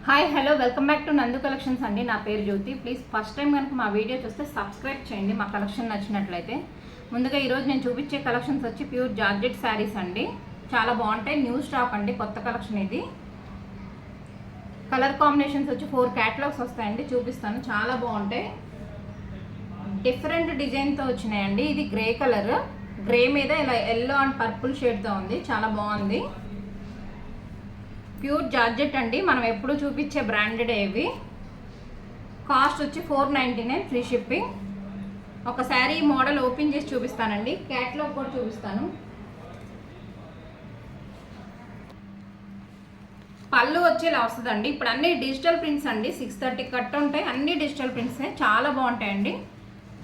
Hi hello welcome back to నందు collections అండి. నా పేరు జ్యోతి. ప్లీజ్ ఫస్ట్ టైం కనుక మా వీడియో చూస్తే సబ్స్క్రైబ్ చేయండి. మా కలెక్షన్ నచ్చినట్లయితే. ముందుగా ఈరోజు నేను చూపించే కలెక్షన్స్ వచ్చి ప్యూర్ జార్జెట్ శారీస్ అండి. చాలా బాగుంటాయి. న్యూ స్టాక్ అండి, కొత్త కలెక్షన్ ఇది. కలర్ కాంబినేషన్స్ వచ్చి 4 క్యాటలాగ్స్ వస్తాయండి, చూపిస్తాను. చాలా బాగుంటాయి. డిఫరెంట్ డిజైన్తో వచ్చినాయండి. ఇది గ్రే కలర్, గ్రే మీద ఇలా ఎల్లో అండ్ పర్పుల్ షేడ్తో ఉంది. చాలా బాగుంది. ప్యూర్ జార్జెట్ అండి, మనం ఎప్పుడు చూపించే బ్రాండెడ్ ఇవి. కాస్ట్ వచ్చి 499, ఫ్రీ షిప్పింగ్. ఒక శారీ మోడల్ ఓపెన్ చేసి చూపిస్తానండి, క్యాటలాగ్ కూడా చూపిస్తాను. పళ్ళు వచ్చి ఇలా వస్తుందండి. ఇప్పుడు అన్ని డిజిటల్ ప్రింట్స్ అండి, 630 కట్ ఉంటాయి. అన్ని డిజిటల్ ప్రింట్సే, చాలా బాగుంటాయండి.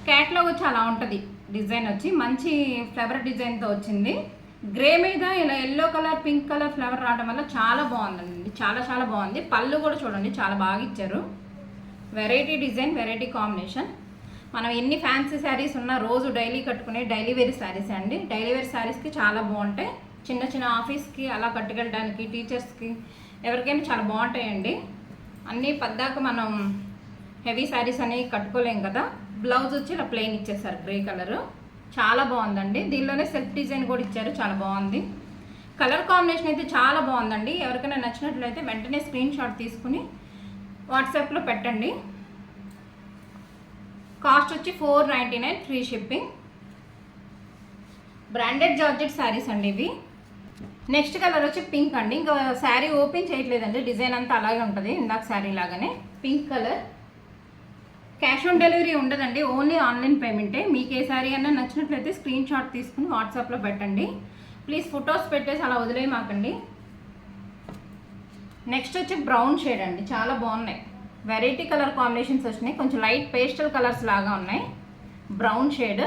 క్యాటలాగ్ వచ్చి అలా ఉంటుంది. డిజైన్ వచ్చి మంచి ఫ్లవర్ డిజైన్తో వచ్చింది. గ్రే మీద ఇలా yellow colour, pink colour flower రావడం వల్ల చాలా బాగుందండి. చాలా బాగుంది. పళ్ళు కూడా చూడండి, చాలా బాగా ఇచ్చారు. Variety design, variety combination. మనం ఎన్ని ఫ్యాన్సీ శారీస్ ఉన్నా రోజు డైలీ కట్టుకునే డైలీ వేర్ శారీస్ అండి. డైలీ వేర్ శారీస్కి చాలా బాగుంటాయి. చిన్న ఆఫీస్కి అలా కట్టుకెళ్ళడానికి, టీచర్స్కి, ఎవరికైనా చాలా బాగుంటాయండి. అన్నీ పద్దాక మనం హెవీ శారీస్ అనేవి కట్టుకోలేం కదా. బ్లౌజ్ వచ్చి ఇలా ప్లెయిన్ ఇచ్చేసారు, గ్రే కలరు. చాలా బాగుందండి. దీనిలోనే సెల్ఫ్ డిజైన్ కూడా ఇచ్చారు, చాలా బాగుంది. కలర్ కాంబినేషన్ అయితే చాలా బాగుందండి. ఎవరికైనా నచ్చినట్లయితే వెంటనే స్క్రీన్ షాట్ తీసుకుని వాట్సాప్లో పెట్టండి. కాస్ట్ వచ్చి 499, free shipping. Branded georgette saris అండి ఇవి. నెక్స్ట్ కలర్ వచ్చి పింక్ అండి. ఇంకా శారీ ఓపెన్ చేయట్లేదండి, డిజైన్ అంతా అలాగే ఉంటుంది ఇందాక శారీ లాగానే. Pink colour. Cash on delivery ఉండదండి, ఓన్లీ ఆన్లైన్ పేమెంటే. మీకు ఏ శారీ అన్నా నచ్చినట్లయితే స్క్రీన్ షాట్ తీసుకుని వాట్సాప్లో పెట్టండి. ప్లీజ్ ఫొటోస్ పెట్టేసి అలా వదిలేయమాకండి. నెక్స్ట్ వచ్చి బ్రౌన్ షేడ్ అండి, చాలా బాగున్నాయి. వెరైటీ కలర్ కాంబినేషన్స్ వచ్చినాయి. కొంచెం లైట్ పేస్టల్ కలర్స్ లాగా ఉన్నాయి. Brown shade.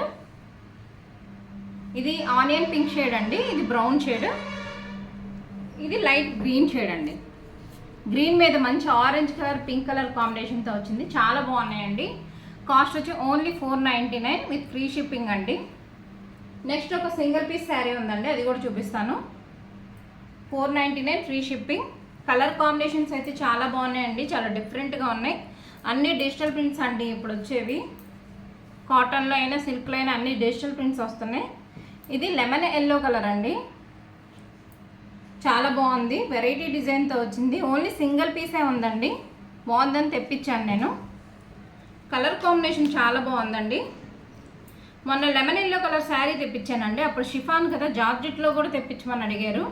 ఇది ఆనియన్ పింక్ షేడ్ అండి. ఇది బ్రౌన్ షేడ్. ఇది లైట్ గ్రీన్ షేడ్ అండి. గ్రీన్ మీద మంచి ఆరెంజ్ కలర్, పింక్ కలర్ కాంబినేషన్తో వచ్చింది. చాలా బాగున్నాయండి. కాస్ట్ వచ్చి ఓన్లీ 499 విత్ ఫ్రీ షిప్పింగ్ అండి. నెక్స్ట్ ఒక సింగిల్ పీస్ శారీ ఉందండి, అది కూడా చూపిస్తాను. 499, ఫ్రీ షిప్పింగ్. కలర్ కాంబినేషన్స్ అయితే చాలా బాగున్నాయండి, చాలా డిఫరెంట్గా ఉన్నాయి. అన్ని డిజిటల్ ప్రింట్స్ అండి ఇప్పుడు వచ్చేవి. కాటన్లో అయినా, సిల్క్లో అయినా అన్ని డిజిటల్ ప్రింట్స్ వస్తున్నాయి. ఇది లెమన్ ఎల్లో కలర్ అండి, చాలా బాగుంది. వెరైటీ డిజైన్తో వచ్చింది. ఓన్లీ సింగిల్ పీసే ఉందండి, బాగుందని తెప్పించాను నేను. కలర్ కాంబినేషన్ చాలా బాగుందండి. మొన్న లెమన్ ఎల్లో కలర్ శారీ తెప్పించానండి, అప్పుడు షిఫాన్ కదా, జార్జెట్లో కూడా తెప్పించమని అడిగారు.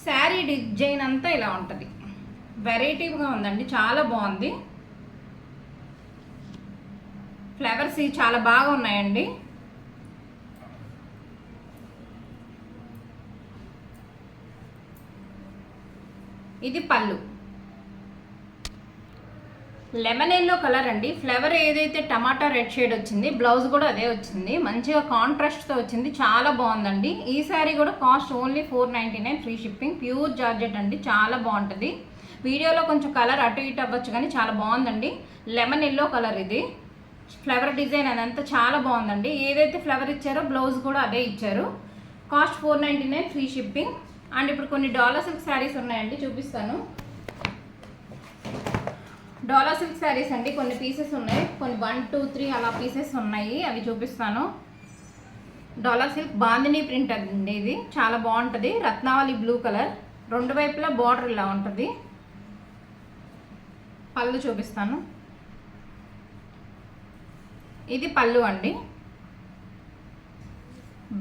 శారీ డిజైన్ అంతా ఇలా ఉంటుంది, వెరైటీగా ఉందండి, చాలా బాగుంది. ఫ్లవర్స్ చాలా బాగా ఉన్నాయండి. ఇది పళ్ళు. లెమన్ ఎల్లో కలర్ అండి. ఫ్లవర్ ఏదైతే టమాటా రెడ్ షేడ్ వచ్చింది, బ్లౌజ్ కూడా అదే వచ్చింది. మంచిగా కాంట్రాస్ట్తో వచ్చింది, చాలా బాగుందండి. ఈ శారీ కూడా cost only 499, free shipping. Pure georgette అండి, చాలా బాగుంటుంది. వీడియోలో కొంచెం కలర్ అటు ఇటు అవ్వచ్చు కానీ చాలా బాగుందండి. Lemon yellow colour. ఇది ఫ్లవర్ డిజైన్ అదంతా చాలా బాగుందండి. ఏదైతే ఫ్లవర్ ఇచ్చారో బ్లౌజ్ కూడా అదే ఇచ్చారు. Cost 499, free shipping. అండ్ ఇప్పుడు కొన్ని డోలా సిల్క్ శారీస్ ఉన్నాయండి, చూపిస్తాను. డోలా సిల్క్ శారీస్ అండి, కొన్ని పీసెస్ ఉన్నాయి. కొన్ని 1, 2, 3 అలా పీసెస్ ఉన్నాయి, అవి చూపిస్తాను. డోలా సిల్క్ బాందినీ ప్రింట్ అండి. ఇది చాలా బాగుంటుంది. రత్నావళి బ్లూ కలర్, రెండు వైపులా బార్డర్ ఇలా ఉంటుంది. పళ్ళు చూపిస్తాను. ఇది పళ్ళు అండి.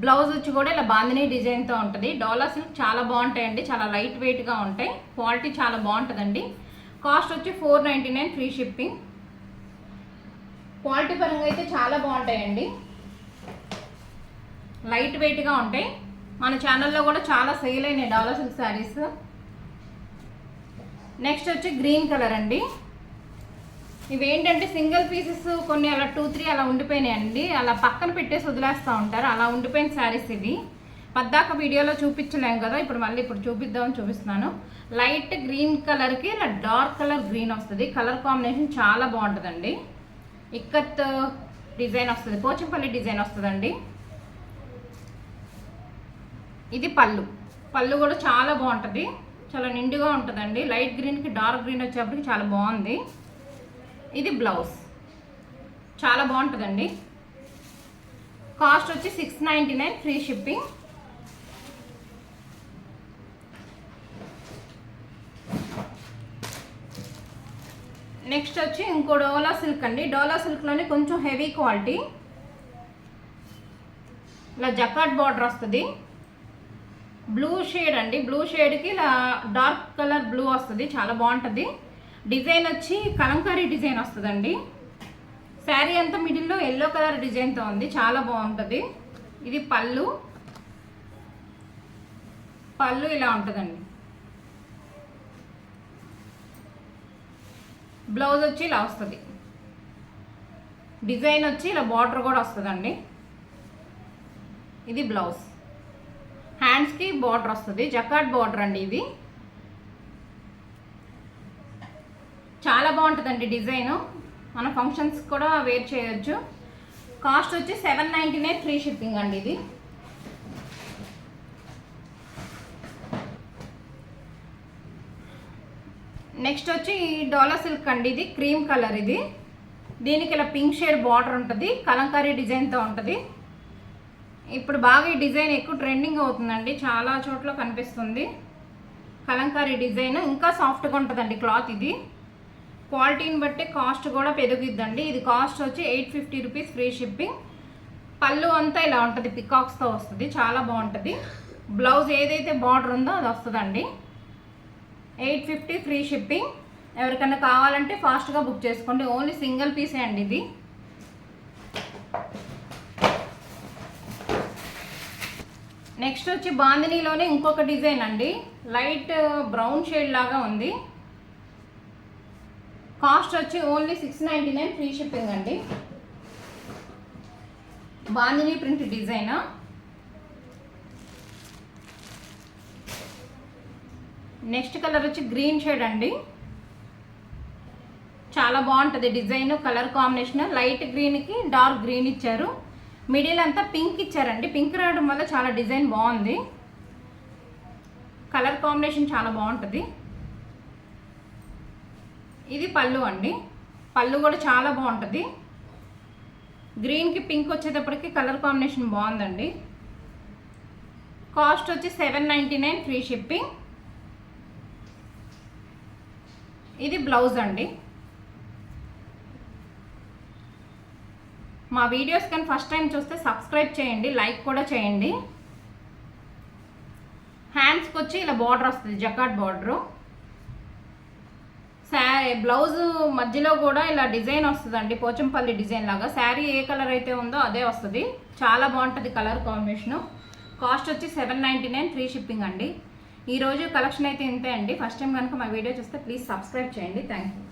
బ్లౌజ్ వచ్చి కూడా ఇలా బాందినీ డిజైన్తో ఉంటుంది. డోలా సిల్క్ చాలా బాగుంటాయండి, చాలా లైట్ వెయిట్గా ఉంటాయి. క్వాలిటీ చాలా బాగుంటుందండి. కాస్ట్ వచ్చి 499, ఫ్రీ షిప్పింగ్. క్వాలిటీ పరంగా అయితే చాలా బాగుంటాయండి, లైట్ వెయిట్గా ఉంటాయి. మన ఛానల్లో కూడా చాలా సేల్ అయినాయి డోలా సిల్క్ శారీస్. నెక్స్ట్ వచ్చి గ్రీన్ కలర్ అండి. ఇవేంటంటే సింగిల్ పీసెస్ కొన్ని అలా 2, 3 అలా ఉండిపోయినాయండి. అలా పక్కన పెట్టేసి వదిలేస్తూ ఉంటారు, అలా ఉండిపోయిన శారీస్ ఇవి. పద్దాక వీడియోలో చూపించలేము కదా, ఇప్పుడు చూపిద్దామని చూపిస్తున్నాను. లైట్ గ్రీన్ కలర్కి ఇలా డార్క్ కలర్ గ్రీన్ వస్తుంది. కలర్ కాంబినేషన్ చాలా బాగుంటుందండి. ఇక్కత్ డిజైన్ వస్తుంది, పోచంపల్లి డిజైన్ వస్తుందండి. ఇది పళ్ళు. పళ్ళు కూడా చాలా బాగుంటుంది, చాలా నిండుగా ఉంటుందండి. లైట్ గ్రీన్కి డార్క్ గ్రీన్ వచ్చేప్పటికి చాలా బాగుంది. ఇది బ్లౌజ్, చాలా బాగుంటుందండి. కాస్ట్ వచ్చి 699 ఫ్రీ షిప్పింగ్. నెక్స్ట్ వచ్చి ఇంకో డోలా సిల్క్ అండి. డోలా సిల్క్లోనే కొంచెం హెవీ క్వాలిటీ, ఇలా జకాట్ బార్డర్ వస్తుంది. బ్లూ షేడ్ అండి. బ్లూ షేడ్కి ఇలా డార్క్ కలర్ బ్లూ వస్తుంది, చాలా బాగుంటుంది. డిజైన్ వచ్చి కలంకారీ డిజైన్ వస్తుందండి. శారీ అంతా మిడిల్లో ఎల్లో కలర్ డిజైన్తో ఉంది, చాలా బాగుంటుంది. ఇది పళ్ళు, పళ్ళు ఇలా ఉంటుందండి. బ్లౌజ్ వచ్చి ఇలా వస్తుంది. డిజైన్ వచ్చి ఇలా బార్డర్ కూడా వస్తుందండి. ఇది బ్లౌజ్. హ్యాండ్స్కి బార్డర్ వస్తుంది, జకాట్ బార్డర్ అండి. ఇది చాలా బాగుంటుందండి డిజైను. మన ఫంక్షన్స్ కూడా వేర్ చేయొచ్చు. కాస్ట్ వచ్చి 799 ఫ్రీ షిప్పింగ్ అండి. ఇది నెక్స్ట్ వచ్చి డోలా సిల్క్ అండి. ఇది క్రీమ్ కలర్. ఇది దీనికి ఇలా పింక్ షేడ్ బార్డర్ ఉంటుంది, కలంకారీ డిజైన్తో ఉంటుంది. ఇప్పుడు బాగా ఈ డిజైన్ ఎక్కువ ట్రెండింగ్ అవుతుందండి, చాలా చోట్ల కనిపిస్తుంది. కలంకారీ డిజైన్ ఇంకా సాఫ్ట్గా ఉంటుందండి క్లాత్. ఇది క్వాలిటీని బట్టి కాస్ట్ కూడా పెరుగుద్దండి. ఇది కాస్ట్ వచ్చి 850 రూపీస్ ఫ్రీ షిప్పింగ్. పళ్ళు అంతా ఇలా ఉంటుంది, పికాక్స్తో వస్తుంది, చాలా బాగుంటుంది. బ్లౌజ్ ఏదైతే బార్డర్ ఉందో అది వస్తుందండి. 850 ఫ్రీ షిప్పింగ్. ఎవరికైనా కావాలంటే ఫాస్ట్గా బుక్ చేసుకోండి. ఓన్లీ సింగిల్ పీసే అండి ఇది. నెక్స్ట్ వచ్చి బాందినీలోనే ఇంకొక డిజైన్ అండి. లైట్ బ్రౌన్ షేడ్ లాగా ఉంది. కాస్ట్ వచ్చి ఓన్లీ 699 ఫ్రీ షిప్పింగ్ అండి. Bandhani print design. Next colour వచ్చి గ్రీన్ షేడ్ అండి. చాలా బాగుంటుంది డిజైన్, కలర్ కాంబినేషన్. లైట్ గ్రీన్కి డార్క్ గ్రీన్ ఇచ్చారు, మిడిల్ అంతా పింక్ ఇచ్చారండి. పింక్ రావడం వల్ల చాలా డిజైన్ బాగుంది. కలర్ కాంబినేషన్ చాలా బాగుంటుంది. ఇది పళ్ళు అండి. పళ్ళు కూడా చాలా బాగుంటుంది. గ్రీన్కి పింక్ వచ్చేటప్పటికి కలర్ కాంబినేషన్ బాగుందండి. కాస్ట్ వచ్చి 799 ఫ్రీ షిప్పింగ్. ఇది బ్లౌజ్ అండి. మా వీడియోస్ కానీ ఫస్ట్ టైం చూస్తే సబ్స్క్రైబ్ చేయండి, లైక్ కూడా చేయండి. హ్యాండ్స్కి వచ్చి ఇలా బార్డర్ వస్తుంది, జకాట్ బార్డరు. బ్లౌజ్ మధ్యలో కూడా ఇలా డిజైన్ వస్తుందండి, పోచంపల్లి డిజైన్ లాగా. శారీ ఏ కలర్ అయితే ఉందో అదే వస్తుంది, చాలా బాగుంటుంది కలర్ కాంబినేషను. కాస్ట్ వచ్చి 799 ఫ్రీ షిప్పింగ్ అండి. ఈరోజు కలెక్షన్ అయితే ఇంతే అండి. ఫస్ట్ టైం కనుక మా వీడియో చూస్తే ప్లీజ్ సబ్స్క్రైబ్ చేయండి. Thank you.